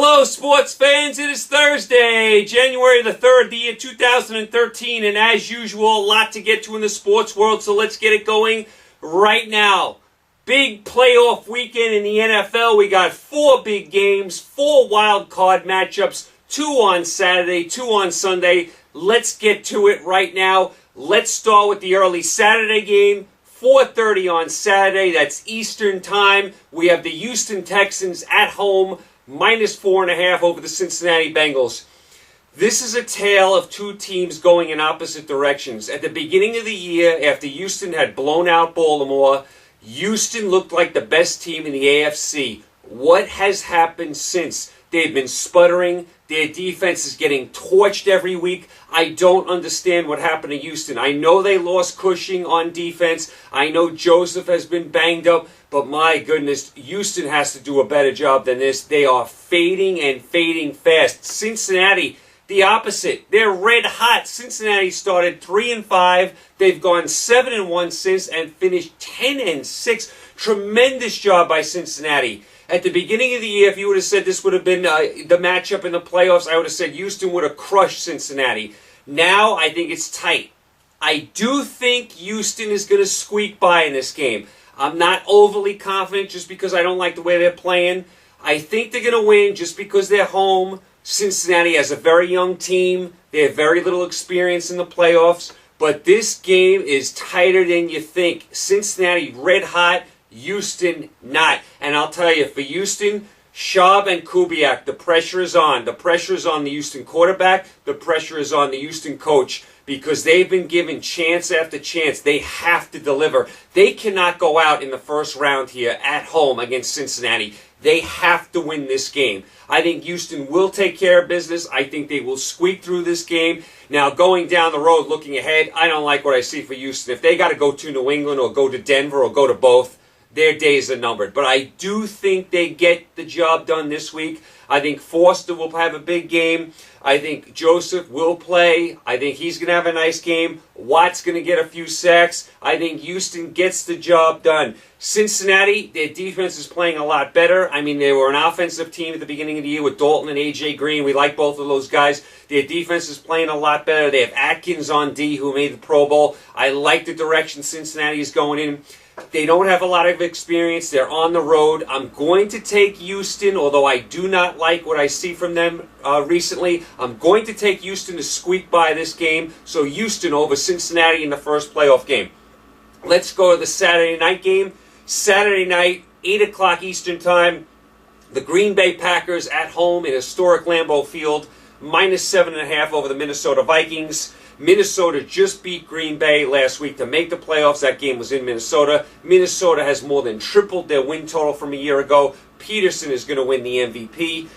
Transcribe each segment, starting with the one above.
Hello, sports fans. It is Thursday, January the 3rd, the year 2013, and as usual, a lot to get to in the sports world, so let's get it going right now. Big playoff weekend in the NFL. We got 4 big games, 4 wild card matchups, 2 on Saturday, 2 on Sunday. Let's get to it right now. Let's start with the early Saturday game. 4:30 on Saturday, that's Eastern time. We have the Houston Texans at home, -4.5 over the Cincinnati Bengals. This is a tale of 2 teams going in opposite directions. At the beginning of the year, after Houston had blown out Baltimore, Houston looked like the best team in the AFC. What has happened since? They've been sputtering. Their defense is getting torched every week. I don't understand what happened to Houston. I know they lost Cushing on defense. I know Joseph has been banged up. But my goodness, Houston has to do a better job than this. They are fading and fading fast. Cincinnati, the opposite. They're red hot. Cincinnati started 3-5. They've gone 7-1 since and finished 10-6. Tremendous job by Cincinnati. At the beginning of the year, if you would have said this would have been the matchup in the playoffs, I would have said Houston would have crushed Cincinnati. Now, I think it's tight. I do think Houston is going to squeak by in this game. I'm not overly confident just because I don't like the way they're playing. I think they're going to win just because they're home. Cincinnati has a very young team. They have very little experience in the playoffs. But this game is tighter than you think. Cincinnati red hot. Houston not. And I'll tell you, for Houston, Schaub and Kubiak, the pressure is on. The pressure is on the Houston quarterback. The pressure is on the Houston coach because they've been given chance after chance. They have to deliver. They cannot go out in the first round here at home against Cincinnati. They have to win this game. I think Houston will take care of business. I think they will squeak through this game. Now, going down the road, looking ahead, I don't like what I see for Houston. If they got to go to New England or go to Denver or go to both, their days are numbered. But I do think they get the job done this week. I think Foster will have a big game. I think Joseph will play. I think he's going to have a nice game. Watt's going to get a few sacks. I think Houston gets the job done. Cincinnati, their defense is playing a lot better. I mean, they were an offensive team at the beginning of the year with Dalton and A.J. Green. We like both of those guys. Their defense is playing a lot better. They have Atkins on D, who made the Pro Bowl. I like the direction Cincinnati is going in. They don't have a lot of experience. They're on the road. I'm going to take Houston, although I do not like what I see from them recently. I'm going to take Houston to squeak by this game. So Houston over Cincinnati in the first playoff game. Let's go to the Saturday night game. Saturday night, 8 o'clock Eastern time. The Green Bay Packers at home in historic Lambeau Field. -7.5 over the Minnesota Vikings. Minnesota just beat Green Bay last week to make the playoffs. That game was in Minnesota. Minnesota has more than tripled their win total from a year ago. Peterson is going to win the MVP.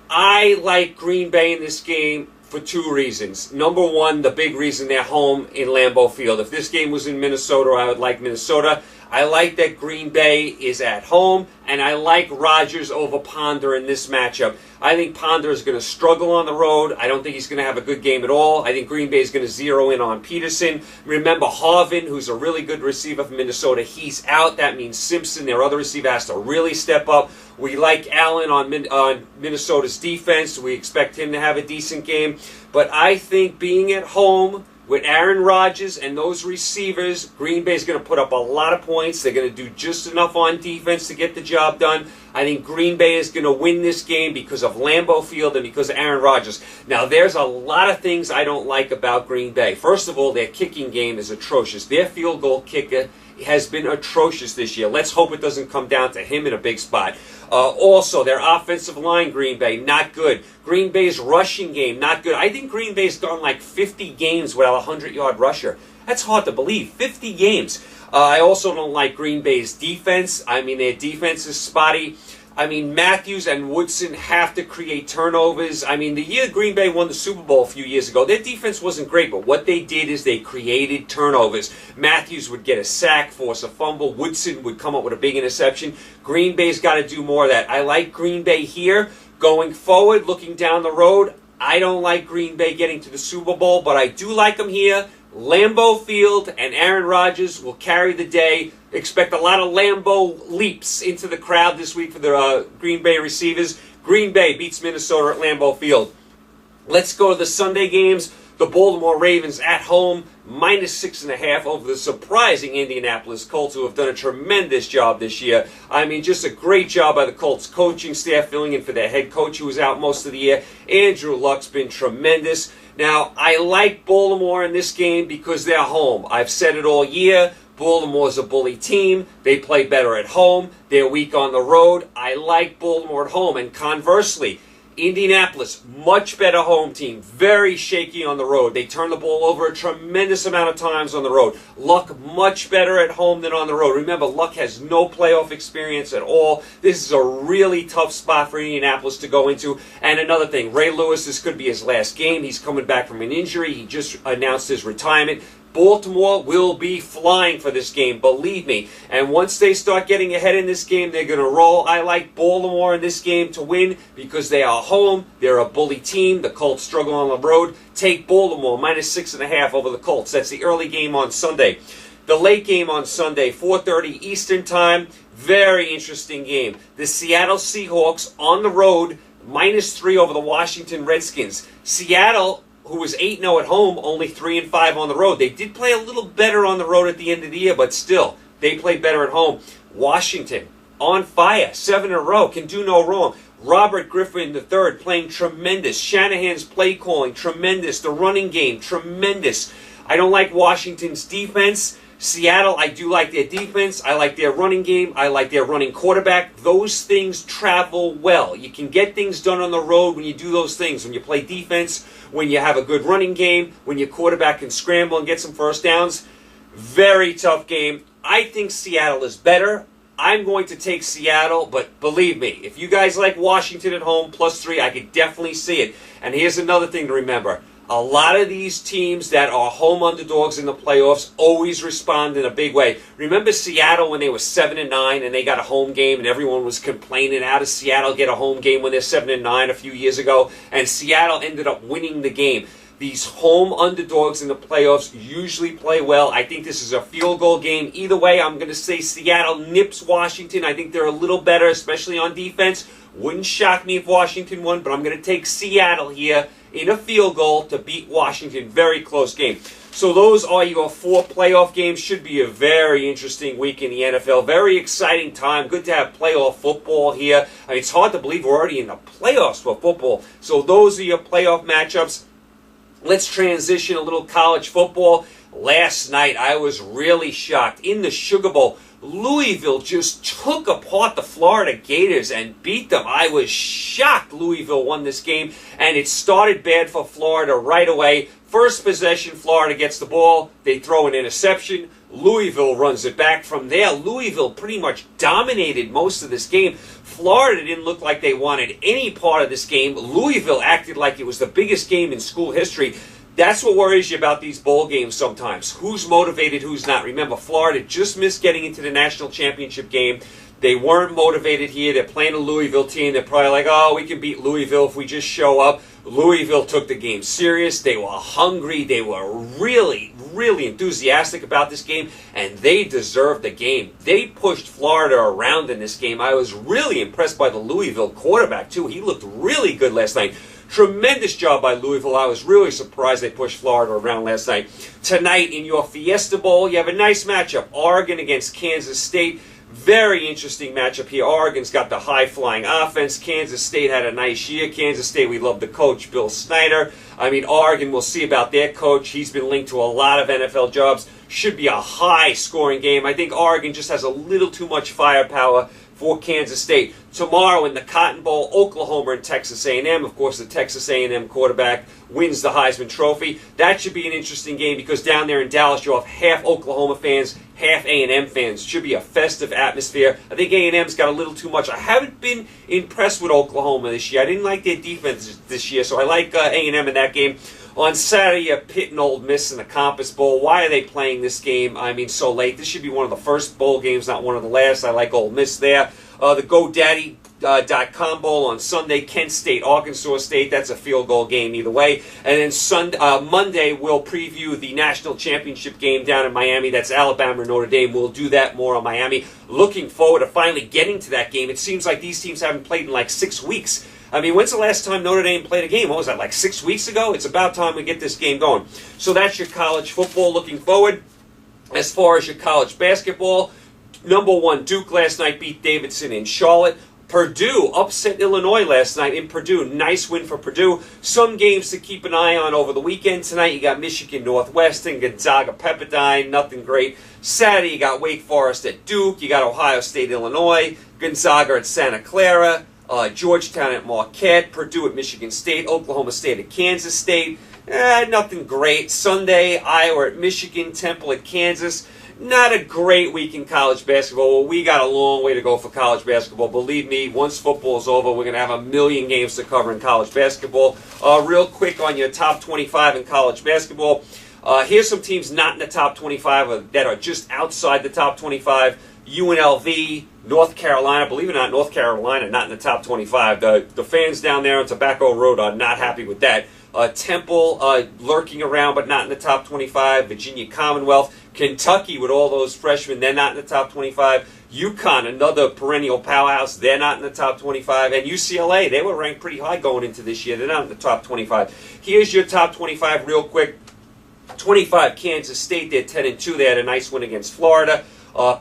I like Green Bay in this game for 2 reasons. Number one, the big reason they're home in Lambeau Field. If this game was in Minnesota, I would like Minnesota. I like that Green Bay is at home, and I like Rodgers over Ponder in this matchup. I think Ponder is going to struggle on the road. I don't think he's going to have a good game at all. I think Green Bay is going to zero in on Peterson. Remember, Harvin, who's a really good receiver from Minnesota, he's out. That means Simpson, their other receiver, has to really step up. We like Allen on Minnesota's defense. We expect him to have a decent game. But I think being at home with Aaron Rodgers and those receivers, Green Bay is going to put up a lot of points. They're going to do just enough on defense to get the job done. I think Green Bay is going to win this game because of Lambeau Field and because of Aaron Rodgers. Now, there's a lot of things I don't like about Green Bay. First of all, their kicking game is atrocious. Their field goal kicker has been atrocious this year. Let's hope it doesn't come down to him in a big spot. Also, their offensive line, Green Bay, not good. Green Bay's rushing game, not good. I think Green Bay's gone like 50 games without a 100-yard rusher. That's hard to believe, 50 games. I also don't like Green Bay's defense. I mean, their defense is spotty. I mean, Matthews and Woodson have to create turnovers. I mean, the year Green Bay won the Super Bowl a few years ago, their defense wasn't great, but what they did is they created turnovers. Matthews would get a sack, force a fumble. Woodson would come up with a big interception. Green Bay's got to do more of that. I like Green Bay here. Going forward, looking down the road, I don't like Green Bay getting to the Super Bowl, but I do like them here. Lambeau Field and Aaron Rodgers will carry the day. Expect a lot of Lambeau leaps into the crowd this week for the Green Bay receivers. Green Bay beats Minnesota at Lambeau Field. Let's go to the Sunday games. The Baltimore Ravens at home, -6.5 over the surprising Indianapolis Colts, who have done a tremendous job this year. I mean, just a great job by the Colts coaching staff, filling in for their head coach who was out most of the year. Andrew Luck's been tremendous. Now, I like Baltimore in this game because they're home. I've said it all year. Baltimore's a bully team. They play better at home. They're weak on the road. I like Baltimore at home. And conversely, Indianapolis, much better home team. Very shaky on the road. They turn the ball over a tremendous amount of times on the road. Luck, much better at home than on the road. Remember, Luck has no playoff experience at all. This is a really tough spot for Indianapolis to go into. And another thing, Ray Lewis, this could be his last game. He's coming back from an injury. He just announced his retirement. Baltimore will be flying for this game, believe me. And once they start getting ahead in this game, they're going to roll. I like Baltimore in this game to win because they are home. They're a bully team. The Colts struggle on the road. Take Baltimore, -6.5 over the Colts. That's the early game on Sunday. The late game on Sunday, 4:30 Eastern Time. Very interesting game. The Seattle Seahawks on the road, -3 over the Washington Redskins. Seattle, who was 8-0 at home, only 3-5 on the road. They did play a little better on the road at the end of the year, but still, they played better at home. Washington, on fire, 7 in a row, can do no wrong. Robert Griffin III playing tremendous. Shanahan's play calling, tremendous. The running game, tremendous. I don't like Washington's defense. Seattle, I do like their defense. I like their running game. I like their running quarterback. Those things travel well. You can get things done on the road when you do those things. When you play defense, when you have a good running game, when your quarterback can scramble and get some first downs. Very tough game. I think Seattle is better. I'm going to take Seattle, but believe me, if you guys like Washington at home, +3, I could definitely see it. And here's another thing to remember. A lot of these teams that are home underdogs in the playoffs always respond in a big way. Remember Seattle when they were 7-9 and they got a home game and everyone was complaining, how does Seattle get a home game when they're 7-9 a few years ago? And Seattle ended up winning the game. These home underdogs in the playoffs usually play well. I think this is a field goal game. Either way, I'm going to say Seattle nips Washington. I think they're a little better, especially on defense. Wouldn't shock me if Washington won, but I'm going to take Seattle here in a field goal to beat Washington. Very close game. So those are your 4 playoff games. Should be a very interesting week in the NFL. Very exciting time. Good to have playoff football here. I mean, it's hard to believe we're already in the playoffs for football. So those are your playoff matchups. Let's transition a little college football. Last night, I was really shocked. In the Sugar Bowl, Louisville just took apart the Florida Gators and beat them. I was shocked Louisville won this game, and it started bad for Florida right away. First possession, Florida gets the ball. They throw an interception. Louisville runs it back. From there, Louisville pretty much dominated most of this game. Florida didn't look like they wanted any part of this game. Louisville acted like it was the biggest game in school history. That's what worries you about these bowl games sometimes. Who's motivated, who's not. Remember, Florida just missed getting into the national championship game. They weren't motivated here. They're playing a Louisville team. They're probably like, oh, we can beat Louisville if we just show up. Louisville took the game serious. They were hungry. They were really, really enthusiastic about this game, and they deserved the game. They pushed Florida around in this game. I was really impressed by the Louisville quarterback, too. He looked really good last night. Tremendous job by Louisville. I was really surprised they pushed Florida around last night. Tonight in your Fiesta Bowl, you have a nice matchup. Oregon against Kansas State. Very interesting matchup here. Oregon's got the high-flying offense. Kansas State had a nice year. Kansas State, we love the coach, Bill Snyder. I mean, Oregon, we'll see about their coach. He's been linked to a lot of NFL jobs. Should be a high-scoring game. I think Oregon just has a little too much firepower for Kansas State. Tomorrow in the Cotton Bowl, Oklahoma and Texas A&M. Of course, the Texas A&M quarterback wins the Heisman Trophy. That should be an interesting game because down there in Dallas, you'll have half Oklahoma fans, half A&M fans. Should be a festive atmosphere. I think A&M's got a little too much. I haven't been impressed with Oklahoma this year. I didn't like their defense this year, so I like A&M in that game. On Saturday, Pitt and Ole Miss in the Compass Bowl. Why are they playing this game, I mean, so late? This should be one of the first bowl games, not one of the last. I like Ole Miss there. The GoDaddy.com Bowl on Sunday, Kent State, Arkansas State. That's a field goal game either way. And then Monday, we'll preview the national championship game down in Miami. That's Alabama and Notre Dame. We'll do that more on Miami. Looking forward to finally getting to that game. It seems like these teams haven't played in like 6 weeks. I mean, when's the last time Notre Dame played a game? What was that, like 6 weeks ago? It's about time we get this game going. So that's your college football looking forward. As far as your college basketball, #1 Duke last night beat Davidson in Charlotte. Purdue upset Illinois last night in Purdue. Nice win for Purdue. Some games to keep an eye on over the weekend. Tonight you got Michigan Northwestern, Gonzaga Pepperdine, nothing great. Saturday you got Wake Forest at Duke. You got Ohio State Illinois, Gonzaga at Santa Clara, Georgetown at Marquette, Purdue at Michigan State, Oklahoma State at Kansas State. Nothing great. Sunday Iowa at Michigan, Temple at Kansas. Not a great week in college basketball. Well, we got a long way to go for college basketball. Believe me, once football is over, we're going to have a million games to cover in college basketball. Real quick on your top 25 in college basketball. Here's some teams not in the top 25 that are just outside the top 25. UNLV, North Carolina. Believe it or not, North Carolina not in the top 25. The fans down there on Tobacco Road are not happy with that. Temple lurking around but not in the top 25. Virginia Commonwealth. Kentucky with all those freshmen, they're not in the top 25. UConn, another perennial powerhouse, they're not in the top 25. And UCLA, they were ranked pretty high going into this year. They're not in the top 25. Here's your top 25 real quick. 25, Kansas State, they're 10-2. They had a nice win against Florida.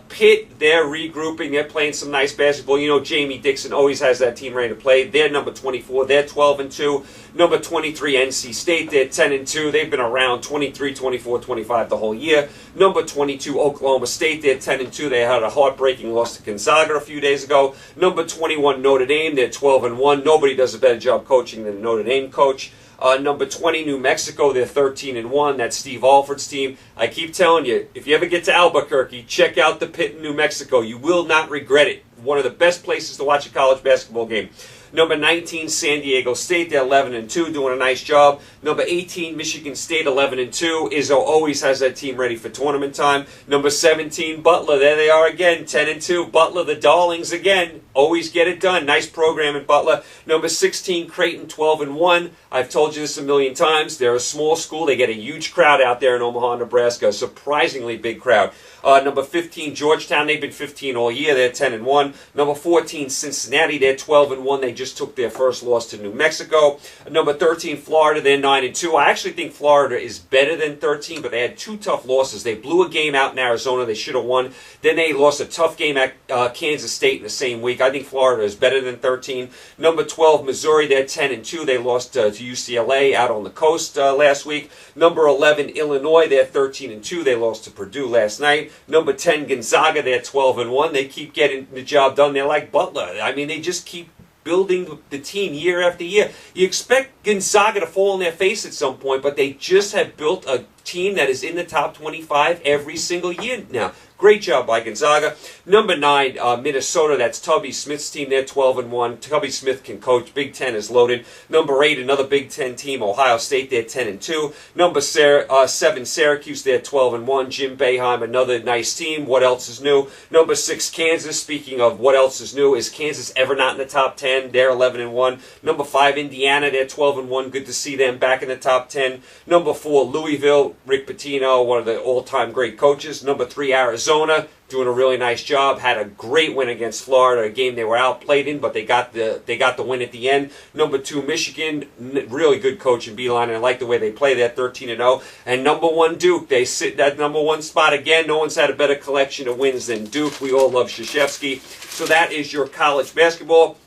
Pitt, they're regrouping. They're playing some nice basketball. You know, Jamie Dixon always has that team ready to play. They're number 24. They're 12-2. Number 23, NC State. They're 10-2. They've been around 23, 24, 25 the whole year. Number 22, Oklahoma State. They're 10-2. They had a heartbreaking loss to Gonzaga a few days ago. Number 21, Notre Dame. They're 12-1. Nobody does a better job coaching than the Notre Dame coach. Number 20, New Mexico, they're 13-1. That's Steve Alford's team. I keep telling you, if you ever get to Albuquerque, check out the Pit in New Mexico. You will not regret it. One of the best places to watch a college basketball game. Number 19, San Diego State, they're 11-2, doing a nice job. Number 18, Michigan State, 11-2. Izzo always has that team ready for tournament time. Number 17, Butler, there they are again, 10-2. Butler, the darlings again, always get it done. Nice program in Butler. Number 16, Creighton, 12-1. I've told you this a million times. They're a small school. They get a huge crowd out there in Omaha, Nebraska, a surprisingly big crowd. Number 15, Georgetown, they've been 15 all year. They're 10-1. Number 14, Cincinnati, they're 12-1. They just took their first loss to New Mexico. Number 13, Florida, they're 9-2. I actually think Florida is better than 13, but they had two tough losses. They blew a game out in Arizona. They should have won. Then they lost a tough game at Kansas State in the same week. I think Florida is better than 13. Number 12, Missouri, they're 10-2. They lost to UCLA out on the coast last week. Number 11, Illinois, they're 13-2. They lost to Purdue last night. Number 10, Gonzaga, they're 12-1. They keep getting the job done. They're like Butler. I mean, they just keep building the team year after year. You expect Gonzaga to fall on their face at some point, but they just have built a team that is in the top 25 every single year now. Great job by Gonzaga. Number 9, Minnesota. That's Tubby Smith's team. They're 12-1. Tubby Smith can coach. Big Ten is loaded. Number 8, another Big Ten team, Ohio State. They're 10-2. Number 7, Syracuse. They're 12-1. Jim Boeheim, another nice team. What else is new? Number 6, Kansas. Speaking of what else is new, is Kansas ever not in the top 10? They're 11-1. Number 5, Indiana. They're 12-1. Good to see them back in the top 10. Number 4, Louisville. Rick Pitino, one of the all-time great coaches. Number 3, Arizona, doing a really nice job. Had a great win against Florida, a game they were outplayed in, but they got the win at the end. Number 2, Michigan, really good coach in Beeline, and I like the way they play. They're 13-0. And number 1, Duke, they sit that number 1 spot again. No one's had a better collection of wins than Duke. We all love Krzyzewski. So that is your college basketball.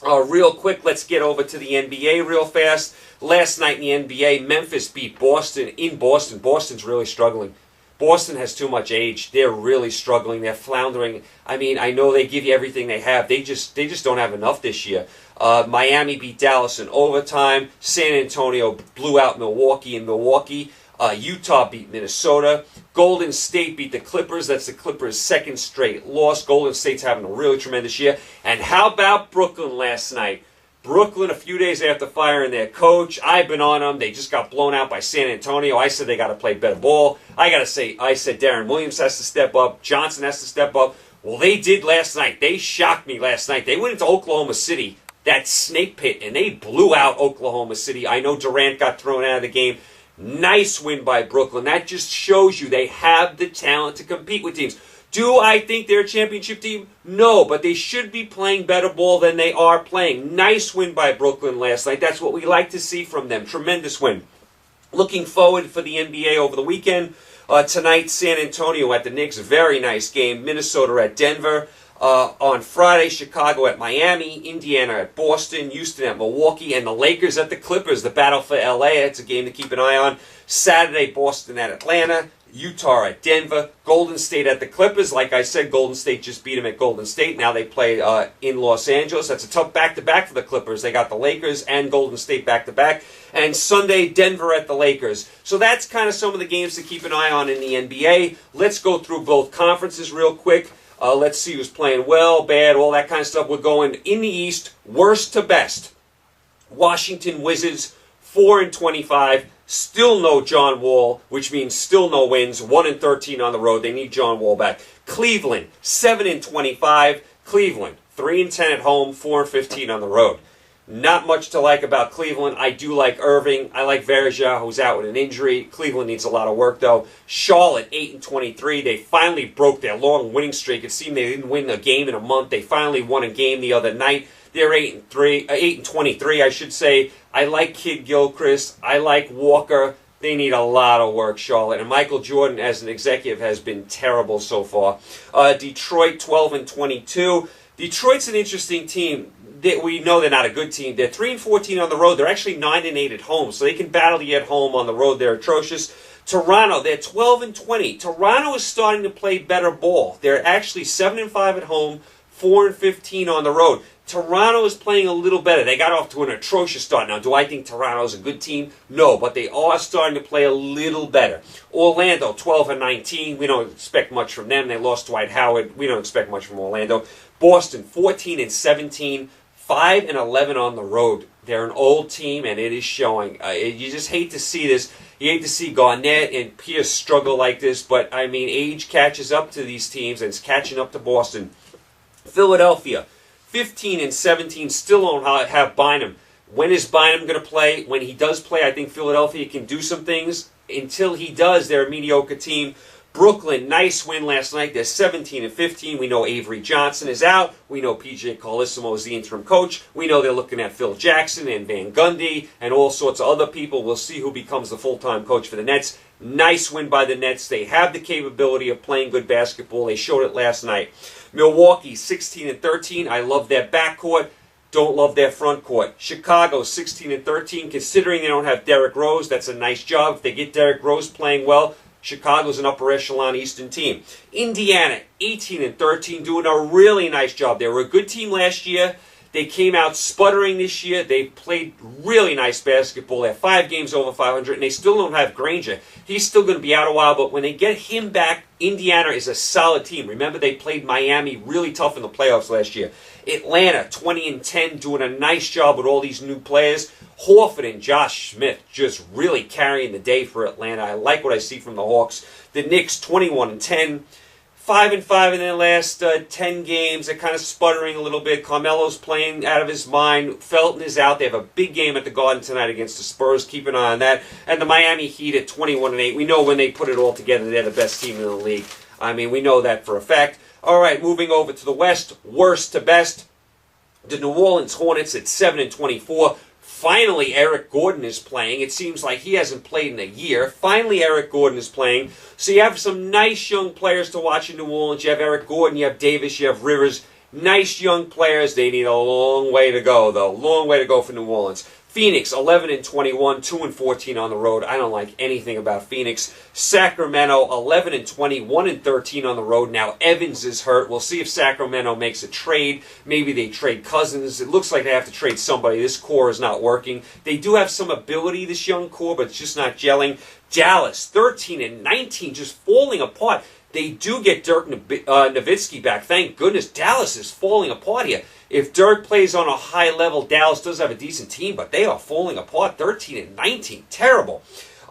Real quick, let's get over to the NBA real fast. Last night in the NBA, Memphis beat Boston in Boston. Boston's really struggling. Boston has too much age. They're really struggling. They're floundering. I mean, I know they give you everything they have. They just don't have enough this year. Miami beat Dallas in overtime. San Antonio blew out Milwaukee in Milwaukee. Utah beat Minnesota. Golden State beat the Clippers. That's the Clippers' second straight loss. Golden State's having a really tremendous year. And how about Brooklyn last night? Brooklyn, a few days after firing their coach, I've been on them. They just got blown out by San Antonio. I said they got to play better ball. I said Darren Williams has to step up. Johnson has to step up. Well, they did last night. They shocked me last night. They went into Oklahoma City, that snake pit, and they blew out Oklahoma City. I know Durant got thrown out of the game. Nice win by Brooklyn. That just shows you they have the talent to compete with teams. Do I think they're a championship team? No, but they should be playing better ball than they are playing. Nice win by Brooklyn last night. That's what we like to see from them. Tremendous win. Looking forward for the NBA over the weekend. Tonight, San Antonio at the Knicks. Very nice game. Minnesota at Denver. On Friday, Chicago at Miami. Indiana at Boston. Houston at Milwaukee. And the Lakers at the Clippers. The battle for LA. It's a game to keep an eye on. Saturday, Boston at Atlanta. Utah at Denver, Golden State at the Clippers. Like I said, Golden State just beat them at Golden State. Now they play in Los Angeles. That's a tough back-to-back for the Clippers. They got the Lakers and Golden State back-to-back. And Sunday, Denver at the Lakers. So that's kind of some of the games to keep an eye on in the NBA. Let's go through both conferences real quick. Let's see who's playing well, bad, all that kind of stuff. We're going in the East, worst to best. Washington Wizards, 4-25. Still no John Wall, which means still no wins. 1-13 on the road. They need John Wall back. Cleveland, 7-25. Cleveland, 3-10 at home, 4-15 on the road. Not much to like about Cleveland. I do like Irving. I like Verja, who's out with an injury. Cleveland needs a lot of work, though. Charlotte, 8-23. They finally broke their long winning streak. It seemed they didn't win a game in a month. They finally won a game the other night. They're 8-23, I should say. I like Kid Gilchrist. I like Walker. They need a lot of work, Charlotte. And Michael Jordan, as an executive, has been terrible so far. Detroit, 12-22. Detroit's an interesting team. We know they're not a good team. They're 3-14 on the road. They're actually 9-8 at home, so they can battle you at home. On the road, they're atrocious. Toronto, they're 12-20. Toronto is starting to play better ball. They're actually 7-5 at home, 4-15 on the road. Toronto is playing a little better. They got off to an atrocious start. Now, do I think Toronto is a good team? No, but they are starting to play a little better. Orlando, 12-19. We don't expect much from them. They lost Dwight Howard. We don't expect much from Orlando. Boston, 14-17. 5-11 on the road. They're an old team, and it is showing. You just hate to see this. You hate to see Garnett and Pierce struggle like this, but, I mean, age catches up to these teams, and it's catching up to Boston. Philadelphia, 15-17, still don't have Bynum. When is Bynum going to play? When he does play, I think Philadelphia can do some things. Until he does, they're a mediocre team. Brooklyn, nice win last night. They're 17-15. We know Avery Johnson is out. We know P.J. Carlissimo is the interim coach. We know they're looking at Phil Jackson and Van Gundy and all sorts of other people. We'll see who becomes the full-time coach for the Nets. Nice win by the Nets. They have the capability of playing good basketball. They showed it last night. Milwaukee, 16-13. I love their backcourt. Don't love their front court. Chicago, 16-13. Considering they don't have Derrick Rose, that's a nice job. If they get Derrick Rose playing well, Chicago's an upper echelon Eastern team. Indiana, 18-13, doing a really nice job. They were a good team last year. They came out sputtering this year. They played really nice basketball. They have 5 games over 500, and they still don't have Granger. He's still going to be out a while, but when they get him back, Indiana is a solid team. Remember, they played Miami really tough in the playoffs last year. Atlanta, 20-10, doing a nice job with all these new players. Horford and Josh Smith just really carrying the day for Atlanta. I like what I see from the Hawks. The Knicks, 21-10. 5-5 in their last 10 games. They're kind of sputtering a little bit. Carmelo's playing out of his mind. Felton is out. They have a big game at the Garden tonight against the Spurs. Keep an eye on that. And the Miami Heat at 21-8. We know when they put it all together, they're the best team in the league. I mean, we know that for a fact. All right, moving over to the West, worst to best. The New Orleans Hornets at 7-24. Finally, Eric Gordon is playing. It seems like he hasn't played in a year. Finally, Eric Gordon is playing. So you have some nice young players to watch in New Orleans. You have Eric Gordon, you have Davis, you have Rivers. Nice young players. They need a long way to go, though. Long way to go for New Orleans. Phoenix, 11-21, 2-14 on the road. I don't like anything about Phoenix. Sacramento, 11-20, 1-13 on the road. Now Evans is hurt. We'll see if Sacramento makes a trade. Maybe they trade Cousins. It looks like they have to trade somebody. This core is not working. They do have some ability, this young core, but it's just not gelling. Dallas, 13-19, just falling apart. They do get Dirk Nowitzki back. Thank goodness. Dallas is falling apart here. If Dirk plays on a high level, Dallas does have a decent team, but they are falling apart. 13-19. Terrible.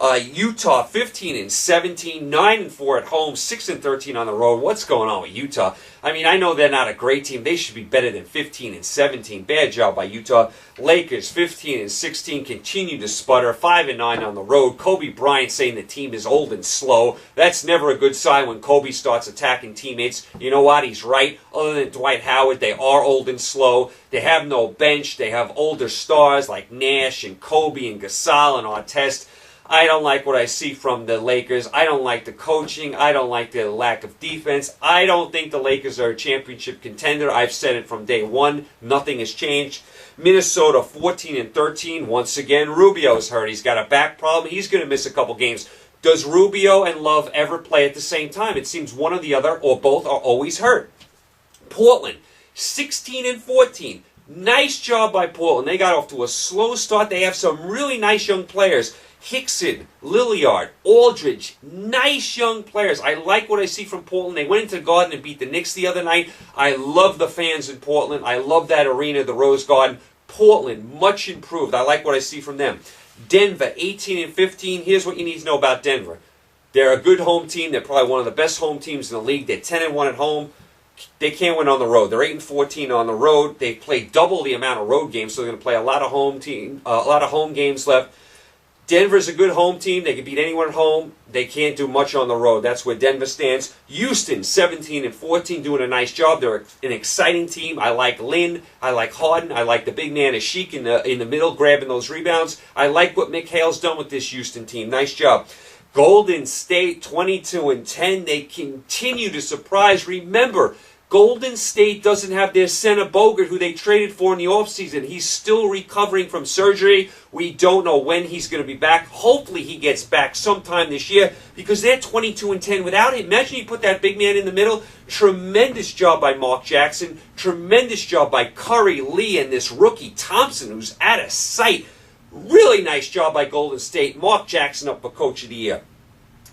Utah 15-17, 9-4 at home, 6-13 on the road. What's going on with Utah? I mean, I know they're not a great team. They should be better than 15-17. Bad job by Utah. Lakers 15-16, continue to sputter, 5-9 on the road. Kobe Bryant saying the team is old and slow. That's never a good sign when Kobe starts attacking teammates. You know what? He's right. Other than Dwight Howard, they are old and slow. They have no bench. They have older stars like Nash and Kobe and Gasol and Artest. I don't like what I see from the Lakers. I don't like the coaching. I don't like the lack of defense. I don't think the Lakers are a championship contender. I've said it from day one. Nothing has changed. Minnesota 14-13. Once again, Rubio's hurt. He's got a back problem. He's going to miss a couple games. Does Rubio and Love ever play at the same time? It seems one or the other or both are always hurt. Portland 16-14. Nice job by Portland. They got off to a slow start. They have some really nice young players. Hickson, Lilliard, Aldridge, nice young players. I like what I see from Portland. They went into the Garden and beat the Knicks the other night. I love the fans in Portland. I love that arena, the Rose Garden. Portland, much improved. I like what I see from them. Denver, 18-15. Here's what you need to know about Denver. They're a good home team. They're probably one of the best home teams in the league. They're 10-1 at home. They can't win on the road. They're 8-14 on the road. They play double the amount of road games, so they're going to play a lot of home games left. Denver's a good home team. They can beat anyone at home. They can't do much on the road. That's where Denver stands. Houston, 17-14, doing a nice job. They're an exciting team. I like Lynn. I like Harden. I like the big man Ashik in the middle, grabbing those rebounds. I like what McHale's done with this Houston team. Nice job. Golden State, 22-10. They continue to surprise. Remember, Golden State doesn't have their center Bogut, who they traded for in the offseason. He's still recovering from surgery. We don't know when he's going to be back. Hopefully he gets back sometime this year because they're 22-10 without him. Imagine you put that big man in the middle. Tremendous job by Mark Jackson. Tremendous job by Curry, Lee, and this rookie Thompson, who's out of sight. Really nice job by Golden State. Mark Jackson up for Coach of the Year.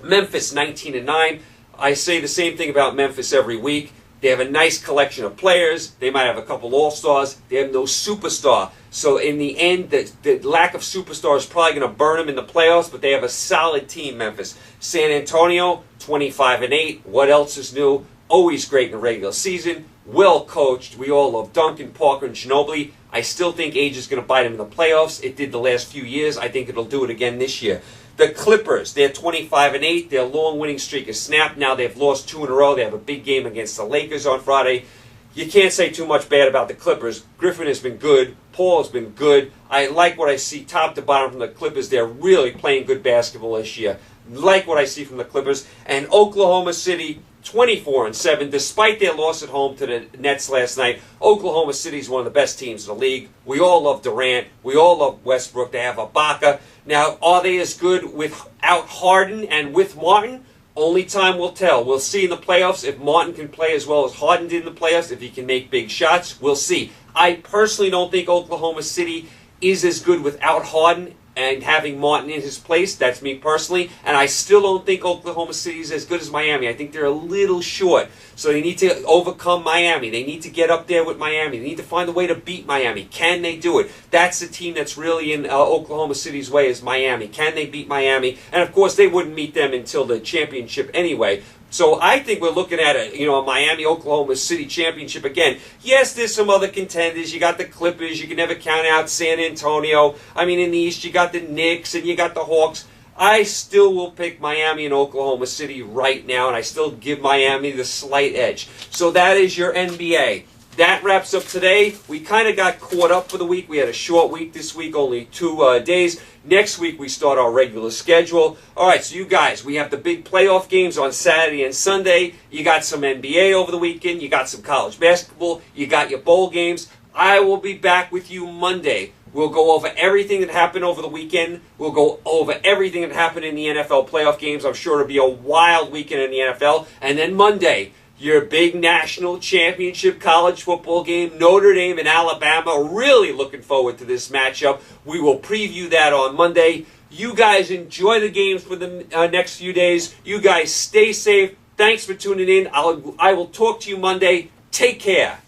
Memphis 19-9. I say the same thing about Memphis every week. They have a nice collection of players. They might have a couple all-stars. They have no superstar. So in the end, the lack of superstar is probably going to burn them in the playoffs, but they have a solid team, Memphis. San Antonio, 25-8. What else is new? Always great in the regular season. Well coached. We all love Duncan, Parker, and Ginobili. I still think age is going to bite them in the playoffs. It did the last few years. I think it'll do it again this year. The Clippers, they're 25-8. Their long winning streak is snapped. Now they've lost 2 in a row. They have a big game against the Lakers on Friday. You can't say too much bad about the Clippers. Griffin has been good. Paul has been good. I like what I see top to bottom from the Clippers. They're really playing good basketball this year. Like what I see from the Clippers. And Oklahoma City, 24-7. Despite their loss at home to the Nets last night, Oklahoma City is one of the best teams in the league. We all love Durant. We all love Westbrook. They have Ibaka. Now, are they as good without Harden and with Martin? Only time will tell. We'll see in the playoffs if Martin can play as well as Harden did in the playoffs, if he can make big shots. We'll see. I personally don't think Oklahoma City is as good without Harden and having Martin in his place. That's me personally. And I still don't think Oklahoma City is as good as Miami. I think they're a little short. So they need to overcome Miami. They need to get up there with Miami. They need to find a way to beat Miami. Can they do it? That's the team that's really in Oklahoma City's way is Miami. Can they beat Miami? And of course, they wouldn't meet them until the championship anyway. So I think we're looking at a Miami-Oklahoma City championship again. Yes, there's some other contenders. You got the Clippers. You can never count out San Antonio. I mean, in the East, you got the Knicks and you got the Hawks. I still will pick Miami and Oklahoma City right now, and I still give Miami the slight edge. So that is your NBA. That wraps up today. We kind of got caught up for the week. We had a short week this week, only 2 days. Next week, we start our regular schedule. All right, so you guys, we have the big playoff games on Saturday and Sunday. You got some NBA over the weekend. You got some college basketball. You got your bowl games. I will be back with you Monday. We'll go over everything that happened over the weekend. We'll go over everything that happened in the NFL playoff games. I'm sure it'll be a wild weekend in the NFL. And then Monday, your big national championship college football game, Notre Dame and Alabama. Really looking forward to this matchup. We will preview that on Monday. You guys enjoy the games for the next few days. You guys stay safe. Thanks for tuning in. I will talk to you Monday. Take care.